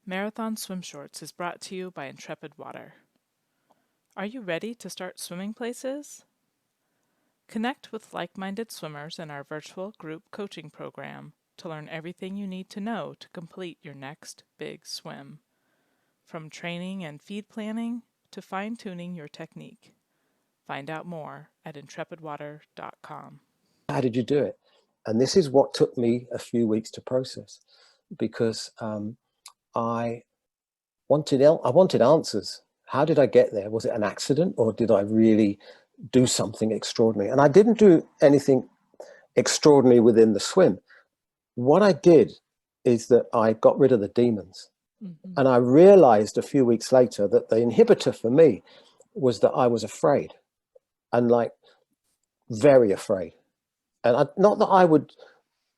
Marathon Swim Shorts is brought to you by Intrepid Water. Are you ready to start swimming places? Connect with like-minded swimmers in our virtual group coaching program to learn everything you need to know to complete your next big swim. From training and feed planning to fine-tuning your technique. Find out more at intrepidwater.com. How did you do it? And this is what took me a few weeks to process, because I wanted answers. How did I get there? Was it an accident, or did I really do something extraordinary? And I didn't do anything extraordinary within the swim. What I did is that I got rid of the demons. And I realized a few weeks later that the inhibitor for me was that I was afraid, and like very afraid. And not that I would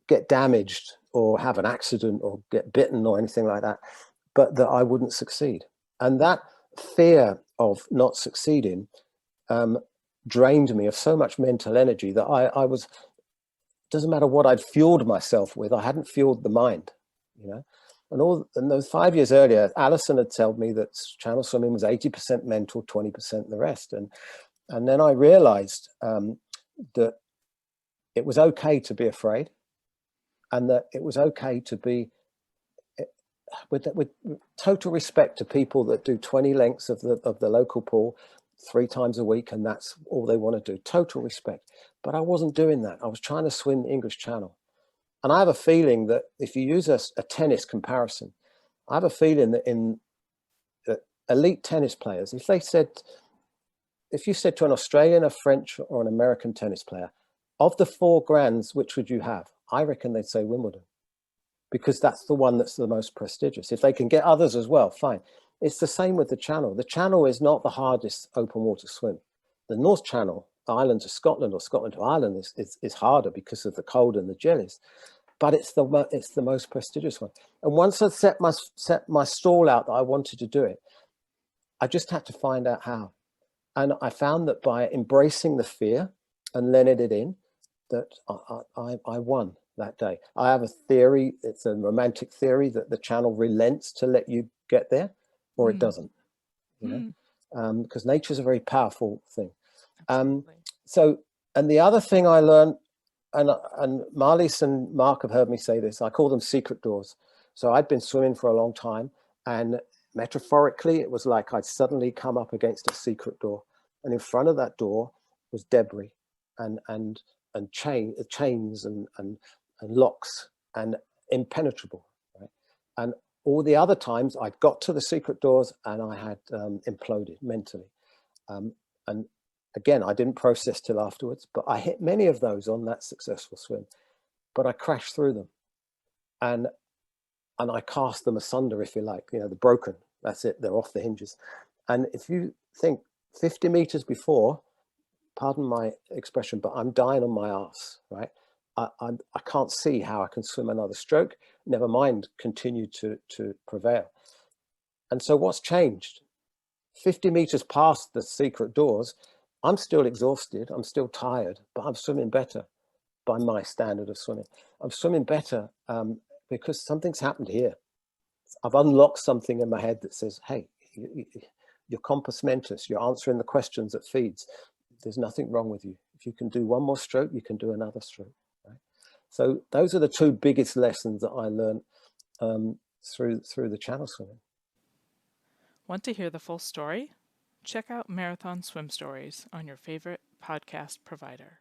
get damaged or have an accident or get bitten or anything like that, but that I wouldn't succeed. And that fear of not succeeding drained me of so much mental energy that I was, doesn't matter what I'd fueled myself with, I hadn't fueled the mind, you know. And those 5 years earlier, Alison had told me that channel swimming was 80% mental, 20% the rest. And then I realized that it was okay to be afraid, and that it was okay to be, with total respect to people that do 20 lengths of the local pool 3 times a week, and that's all they want to do. Total respect. But I wasn't doing that. I was trying to swim the English Channel. And I have a feeling that if you use a tennis comparison, I have a feeling that in elite tennis players, if you said to an Australian, a French, or an American tennis player, of the 4 grands, which would you have? I reckon they'd say Wimbledon, because that's the one that's the most prestigious. If they can get others as well, fine. It's the same with the Channel. The Channel is not the hardest open water swim. The North Channel, Ireland to Scotland or Scotland to Ireland, is harder because of the cold and the jellies, but it's the most prestigious one. And once I set my stall out that I wanted to do it, I just had to find out how. And I found that by embracing the fear and letting it in, that I won that day. I have a theory, it's a romantic theory, that the Channel relents to let you get there, or it doesn't, you know, because nature's a very powerful thing. So, and the other thing I learned, and Marlies and Mark have heard me say this, I call them secret doors. So I'd been swimming for a long time, and metaphorically, it was like I'd suddenly come up against a secret door, and in front of that door was debris and chains and locks, and impenetrable, right? And all the other times I'd got to the secret doors and I had imploded mentally. And again, I didn't process till afterwards, but I hit many of those on that successful swim, but I crashed through them. And I cast them asunder, if you like, you know, the broken, that's it, they're off the hinges. And if you think 50 meters before, pardon my expression, but I'm dying on my ass, right? I can't see how I can swim another stroke, never mind continue to prevail. And so what's changed? 50 meters past the secret doors, I'm still exhausted, I'm still tired, but I'm swimming better by my standard of swimming. I'm swimming better because something's happened here. I've unlocked something in my head that says, hey, you're compos mentis, you're answering the questions at feeds. There's nothing wrong with you. If you can do one more stroke, you can do another stroke. Right? So those are the 2 biggest lessons that I learned through the channel swimming. Want to hear the full story? Check out Marathon Swim Stories on your favorite podcast provider.